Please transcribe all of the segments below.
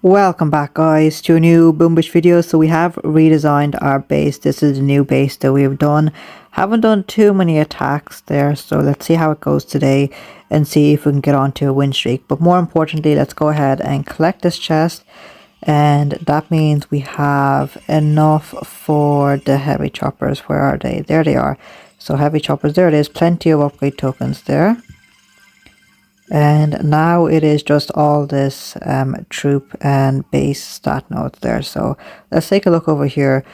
Welcome back guys to a new Boombish video. So we have redesigned our base. This is the new base that we've done. Haven't done too many attacks there, so let's see how it goes today and see if we can get onto a win streak. But more importantly, let's go ahead and collect this chest, and that means we have enough for the heavy choppers. Where are they? There they are. So heavy choppers, there it is, plenty of upgrade tokens there. And now it is just all this troop and base stat nodes there. So let's take a look over here.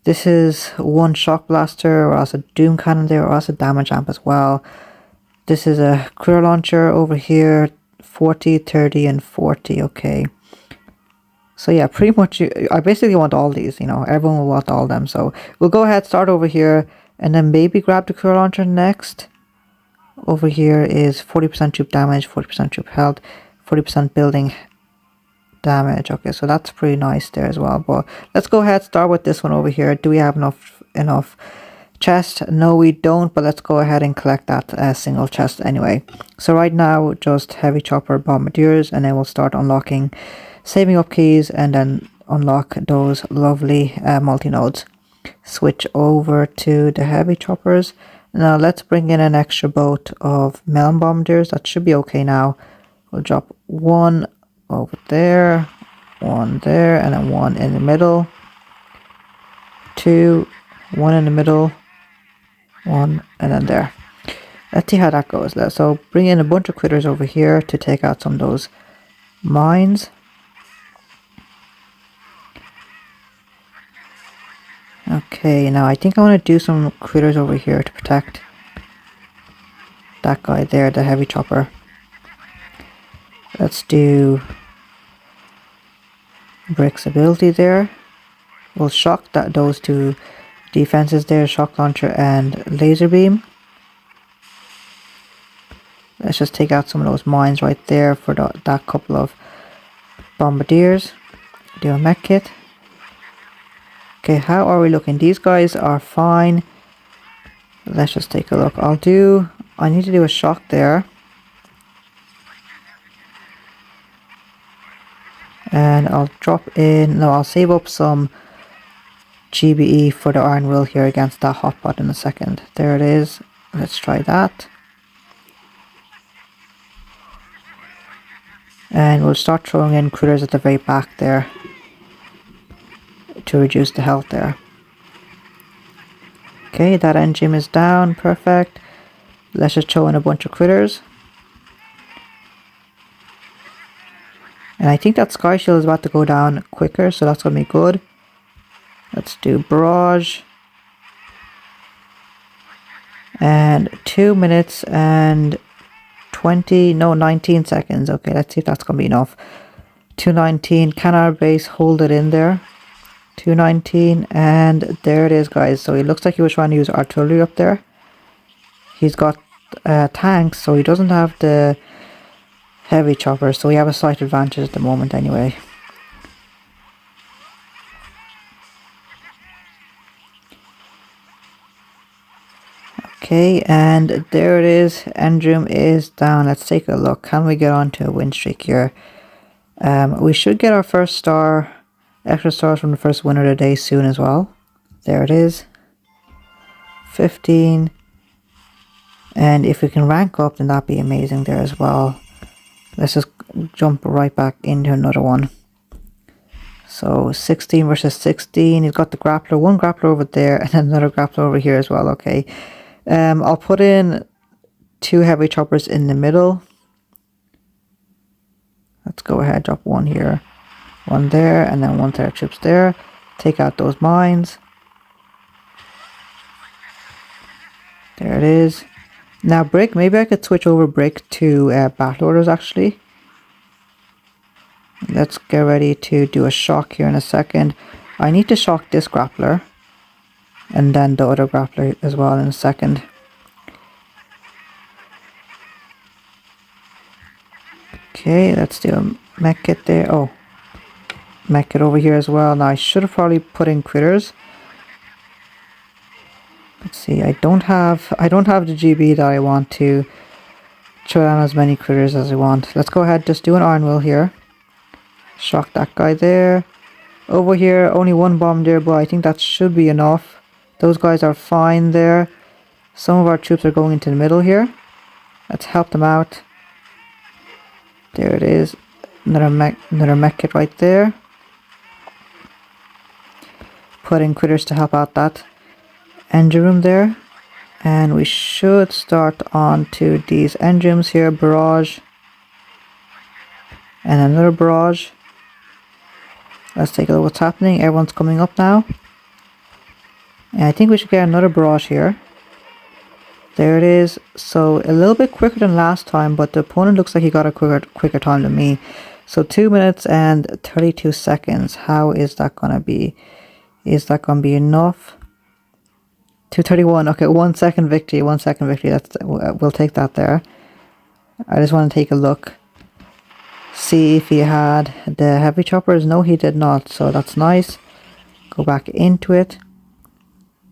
This is one shock blaster, or also doom cannon there, or also damage amp as well. This is a critter launcher over here, 40, 30, and 40. Okay. So yeah, pretty much I basically want all these, everyone will want all of them. So we'll go ahead, start over here, and then maybe grab the critter launcher next. Over here is 40% troop damage, 40% troop health, 40% building damage. Okay, so that's pretty nice there as well. But let's go ahead, start with this one over here. Do we have enough chest? No, we don't, but let's go ahead and collect that single chest anyway. So right now, just heavy chopper bombardiers, and then we'll start unlocking saving up keys, and then unlock those lovely multi-nodes. Switch over to the heavy choppers. Now let's bring in an extra boat of melon bombardiers. That should be okay now. We'll drop one over there, one there, and then one in the middle. Two, one in the middle, one, and then there. Let's see how that goes. So bring in a bunch of critters over here to take out some of those mines. Okay, now I think I want to do some critters over here to protect that guy there, the heavy chopper. Let's do Brick's ability there. We'll shock those two defenses there, shock launcher and laser beam. Let's just take out some of those mines right there for that couple of bombardiers. Do a mech kit. Okay, how are we looking? These guys are fine. Let's just take a look. I need to do a shock there. And I'll I'll save up some GBE for the iron will here against that hotpot in a second. There it is. Let's try that. And we'll start throwing in critters at the very back there to reduce the health there. Okay, that engine is down, perfect. Let's just throw in a bunch of critters. And I think that sky shield is about to go down quicker, so that's gonna be good. Let's do barrage. And 2 minutes and 19 seconds. Okay, let's see if that's gonna be enough. 219, can our base hold it in there? 219, and there it is, guys. So it looks like he was trying to use artillery up there. He's got tanks, so he doesn't have the heavy chopper, so we have a slight advantage at the moment anyway. Okay, and there it is. Endroom is down. Let's take a look. Can we get onto a win streak here? We should get our first star. Extra stars from the first winner of the day soon as well. There it is. 15. And if we can rank up, then that'd be amazing there as well. Let's just jump right back into another one. So 16 versus 16. He's got the grappler. One grappler over there and another grappler over here as well. Okay. I'll put in 2 heavy choppers in the middle. Let's go ahead, drop one here. One there, and then 1 set of troops there. Take out those mines. There it is. Now Brick, maybe I could switch over Brick to battle orders actually. Let's get ready to do a shock here in a second. I need to shock this grappler. And then the other grappler as well in a second. Okay, let's do a mech kit there. Oh. Mech it over here as well. Now I should have probably put in critters. Let's see, I don't have the GB that I want to throw down as many critters as I want. Let's go ahead, just do an iron will here. Shock that guy there. Over here, only one bombardier, but I think that should be enough. Those guys are fine there. Some of our troops are going into the middle here. Let's help them out. There it is. Another mech kit right there. Put in critters to help out that engine room there. And we should start on to these engines here. Barrage. And another barrage. Let's take a look what's happening. Everyone's coming up now. And I think we should get another barrage here. There it is. So a little bit quicker than last time, but the opponent looks like he got a quicker time than me. So 2 minutes and 32 seconds. How is that gonna be? Is that gonna be enough? 2:31. Okay, 1 second victory. 1 second victory. We'll take that there. I just want to take a look. See if he had the heavy choppers. No, he did not. So that's nice. Go back into it.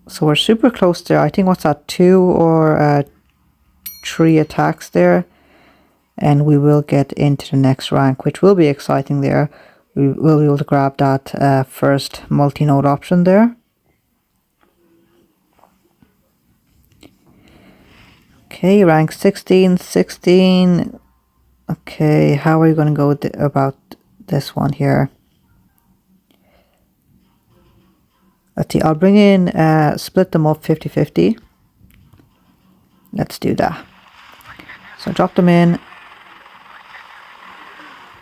So we're super close there. I think what's that, 2 or 3 attacks there, and we will get into the next rank, which will be exciting there. We will be able to grab that first multi-node option there. Okay, rank 16. Okay, how are you going to go about this one here? Let's see, I'll bring in, split them up 50-50. Let's do that. So drop them in.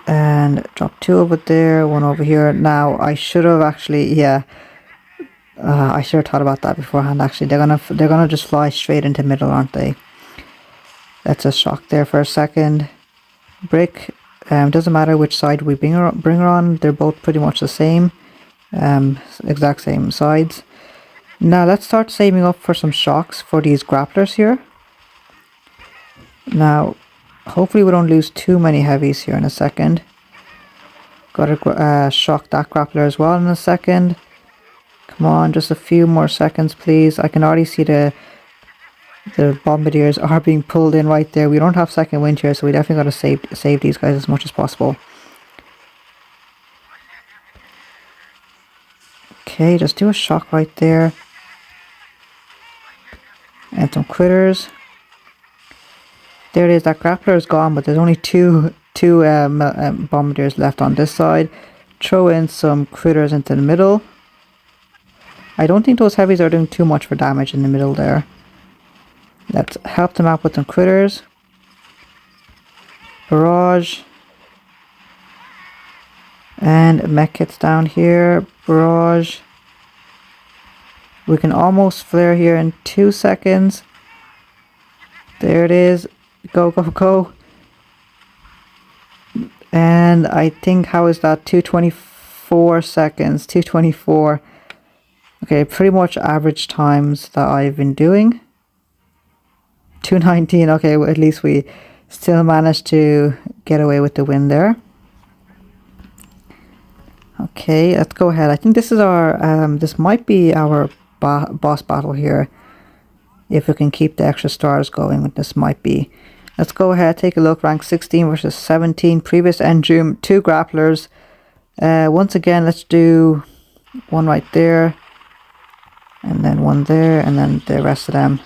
And drop 2 over there, 1 over here. Now, I should have actually, yeah. I should have thought about that beforehand, actually. They're gonna just fly straight into middle, aren't they? Let's just shock there for a second. Brick. Doesn't matter which side we bring her on. They're both pretty much the same. Exact same sides. Now let's start saving up for some shocks for these grapplers here. Now, hopefully we don't lose too many heavies here in a second. Gotta shock that grappler as well in a second. Come on, just a few more seconds please. I can already see the bombardiers are being pulled in right there. We don't have second wind here, so we definitely gotta save these guys as much as possible. Okay, just do a shock right there. And some critters. There it is, that grappler is gone, but there's only two bombardiers left on this side. Throw in some critters into the middle. I don't think those heavies are doing too much for damage in the middle there. Let's help them out with some critters. Barrage. And mech kits down here. Barrage. We can almost flare here in 2 seconds. There it is. Go, go, go. And I think, how is that? 224 seconds. 224. Okay, pretty much average times that I've been doing. 219. Okay, well, at least we still managed to get away with the win there. Okay, let's go ahead. I think this is our, this might be our boss battle here. If we can keep the extra stars going, this might be. Let's go ahead, take a look. Rank 16 versus 17. Previous engine, 2 grapplers. Once again, let's do 1 right there. And then 1 there, and then the rest of them.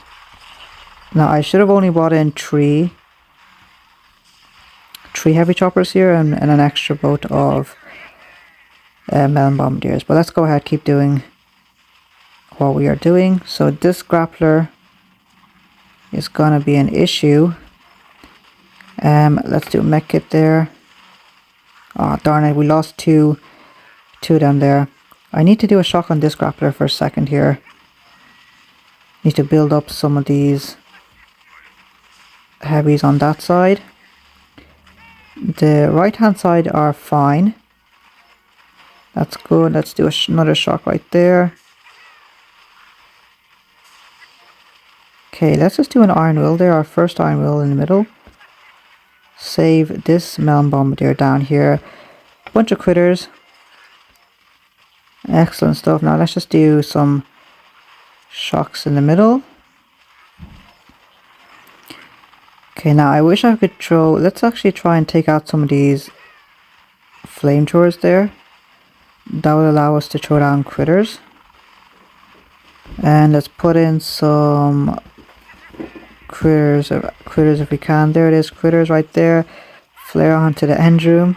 Now, I should have only brought in 3 heavy choppers here and an extra boat of melon bombardiers. But let's go ahead, keep doing what we are doing. So this grappler is gonna be an issue. Let's do a mech kit there. Oh darn it, we lost two of them there. I need to do a shock on this grappler for a second here. Need to build up some of these heavies on that side. The right hand side are fine. That's good. Let's do another shock right there. Okay, let's just do an iron will there, our first iron will in the middle. Save this melon bombardier down here. Bunch of critters. Excellent stuff. Now let's just do some shocks in the middle. Okay, now I wish I could throw, let's actually try and take out some of these flamethrowers there. That will allow us to throw down critters. And let's put in some critters if we can. There it is, critters right there. Flare onto the end room.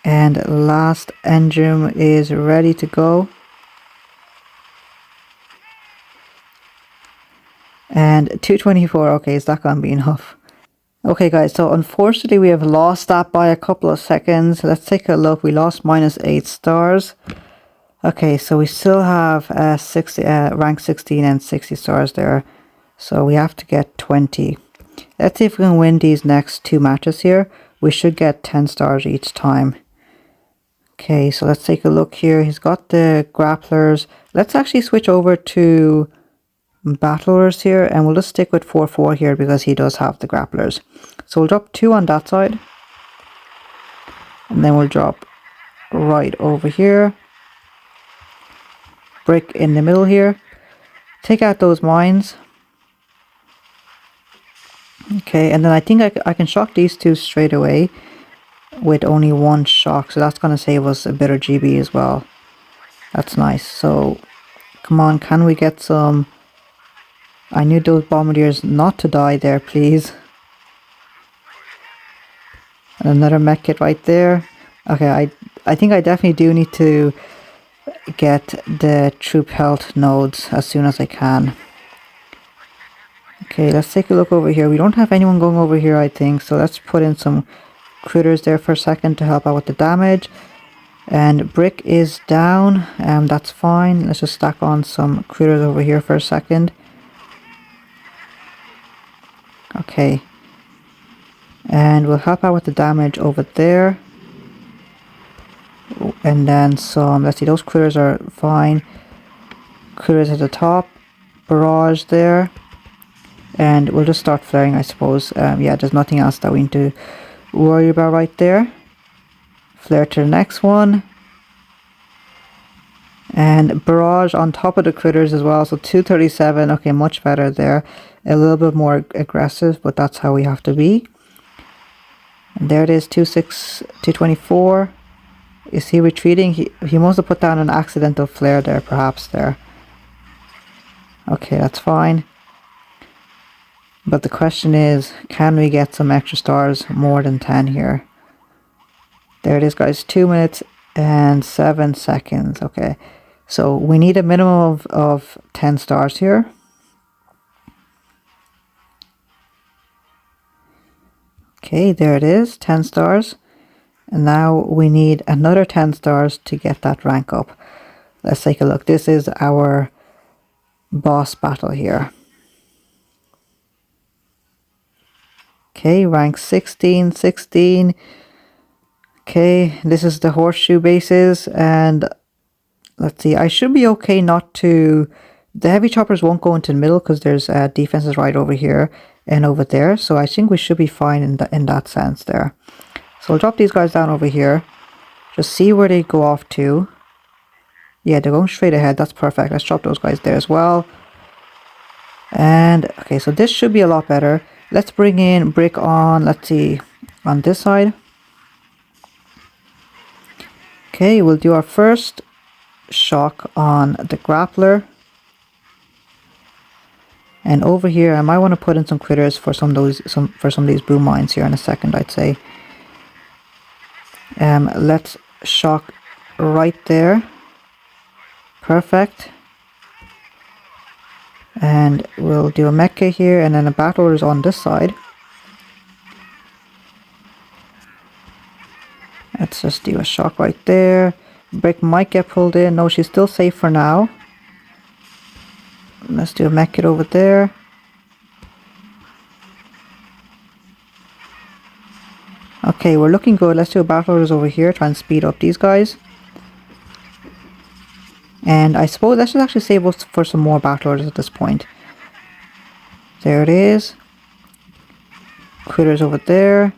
And last end room is ready to go. And 224, okay, is that gonna be enough? Okay guys, so unfortunately we have lost that by a couple of seconds. Let's take a look. We lost -8 stars. Okay, so we still have rank 16 and 60 stars there. So we have to get 20. Let's see if we can win these next 2 matches here. We should get 10 stars each time. Okay, so let's take a look here. He's got the grapplers. Let's actually switch over to battlers here, and we'll just stick with 4-4 here because he does have the grapplers. So we'll drop 2 on that side. And then we'll drop right over here. Brick in the middle here. Take out those mines. Okay, and then I think I can shock these 2 straight away with only 1 shock. So that's going to save us a bit of GB as well. That's nice. So, come on, can we get some... I need those bombardiers not to die there, please. And another mech kit right there. Okay, I think I definitely do need to get the troop health nodes as soon as I can. Okay, let's take a look over here. We don't have anyone going over here, I think. So let's put in some critters there for a second to help out with the damage. And brick is down. That's fine. Let's just stack on some critters over here for a second. Okay. And we'll help out with the damage over there. And then some, let's see, those critters are fine. Critters at the top. Barrage there. And we'll just start flaring, I suppose. Yeah, there's nothing else that we need to worry about right there. Flare to the next one. And barrage on top of the critters as well. So 237, okay, much better there. A little bit more aggressive, but that's how we have to be. And there it is, 224. Is he retreating? He must have put down an accidental flare there, perhaps there. Okay, that's fine. But the question is, can we get some extra stars, more than 10 here? There it is, guys, 2 minutes and 7 seconds. Okay, so we need a minimum of 10 stars here. Okay, there it is, 10 stars. And now we need another 10 stars to get that rank up. Let's take a look. This is our boss battle here. Okay, rank 16. Okay, this is the horseshoe bases, and let's see, I should be okay not to... The heavy choppers won't go into the middle because there's defenses right over here and over there, so I think we should be fine in that sense there. So I'll drop these guys down over here, just see where they go off to. Yeah, they're going straight ahead, that's perfect. Let's drop those guys there as well. And, okay, so this should be a lot better. Let's bring in brick on, let's see, on this side. Okay, we'll do our first shock on the grappler. And over here, I might want to put in some critters for some of these boom mines here in a second, I'd say. Let's shock right there. Perfect. And we'll do a mecha here, and then a battler is on this side. Let's just do a shock right there. Brick might get pulled in. No, she's still safe for now. Let's do a mech kit over there. Okay, we're looking good. Let's do a battlers over here. Try and speed up these guys. And I suppose that should actually save us for some more battlers at this point. There it is. Critters over there.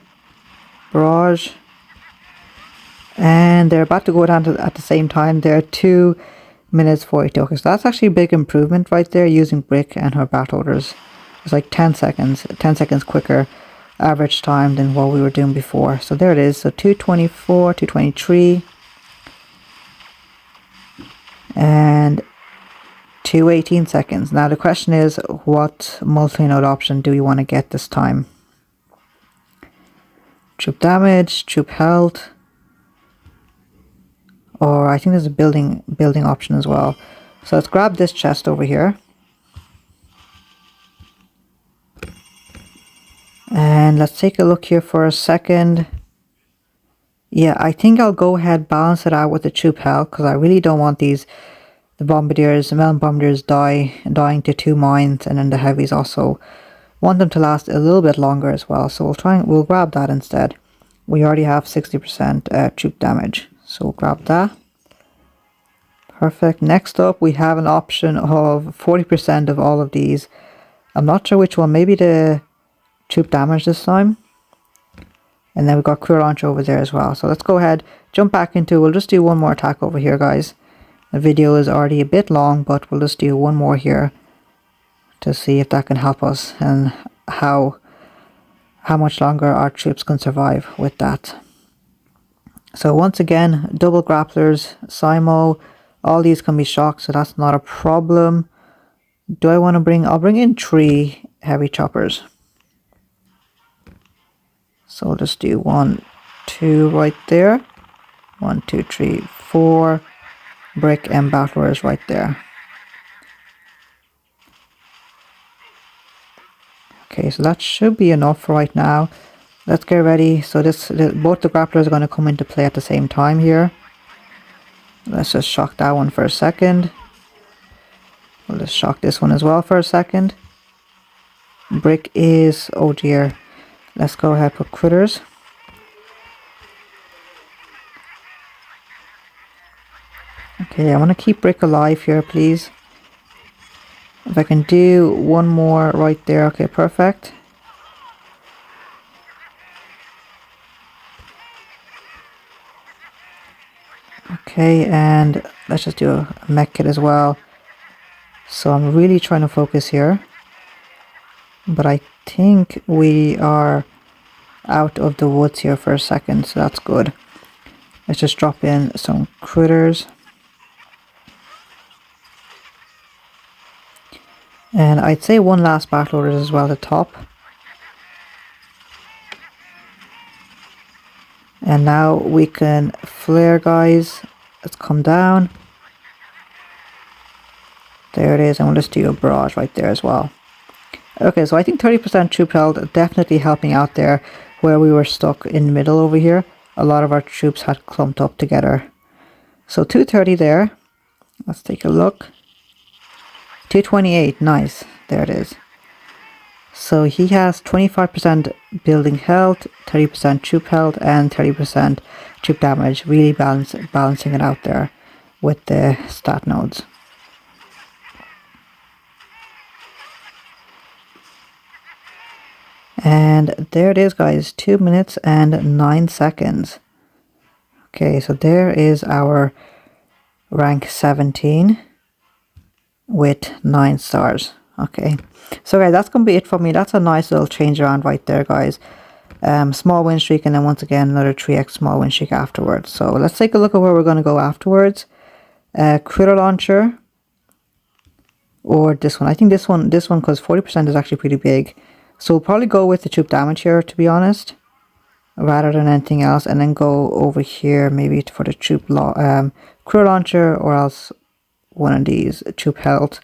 Barrage. And they're about to go down at the same time. They're 2 minutes 42. Okay, so that's actually a big improvement right there using brick and her battle orders. It's like 10 seconds quicker average time than what we were doing before. So there it is. So 224, 223, and 218 seconds. Now the question is, what multi-node option do we want to get this time? Troop damage, troop health, or I think there's a building option as well. So let's grab this chest over here. And let's take a look here for a second. Yeah, I think I'll go ahead balance it out with the troop health, because I really don't want the bombardiers, the melon bombardiers dying to 2 mines, and then the heavies also want them to last a little bit longer as well. So we'll grab that instead. We already have 60% troop damage, so we'll grab that. Perfect. Next up, we have an option of 40% of all of these. I'm not sure which one. Maybe the troop damage this time. And then we've got Cruiser Launcher over there as well. So let's go ahead, jump back into, we'll just do one more attack over here, guys. The video is already a bit long, but we'll just do one more here to see if that can help us and how much longer our troops can survive with that. So once again, double grapplers, Simo, all these can be shocked, so that's not a problem. Do I want to I'll bring in 3 heavy choppers. So we'll just do 1, 2 right there. 1, 2, 3, 4 brick and battlers right there. Okay, so that should be enough for right now. Let's get ready. So both the grapplers are going to come into play at the same time here. Let's just shock that one for a second. We'll just shock this one as well for a second. Brick is, oh dear. Let's go ahead and put critters. Okay, I want to keep brick alive here, please. If I can do one more right there. Okay, perfect. Okay, and let's just do a mech kit as well. So I'm really trying to focus here. But I think we are out of the woods here for a second, so that's good. Let's just drop in some critters. And I'd say one last battle order as well at the top. And now we can flare, guys. Let's come down. There it is, and we'll just do a barrage right there as well. Okay, so I think 30% troop health definitely helping out there where we were stuck in the middle over here. A lot of our troops had clumped up together. So 230 there. Let's take a look. 228, nice. There it is. So he has 25% building health, 30% troop health, and 30% troop damage. Really balancing it out there with the stat nodes. And there it is, guys, 2 minutes and 9 seconds. Okay, so there is our rank 17 with 9 stars. Okay, so guys, that's gonna be it for me. That's a nice little change around right there, guys. Small win streak, and then once again another 3x small win streak afterwards. So let's take a look at where we're going to go afterwards. Cruiser Launcher or this one. I think this one because 40% is actually pretty big. So we'll probably go with the troop damage here, to be honest, rather than anything else, and then go over here maybe for the Cruiser Launcher, or else one of these, troop health,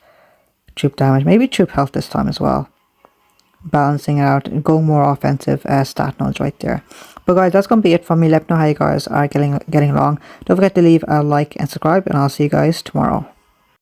troop damage, maybe troop health this time as well. Balancing it out and go more offensive stat nodes right there. But guys, that's going to be it from me. Let me know how you guys are getting along. Don't forget to leave a like and subscribe, and I'll see you guys tomorrow.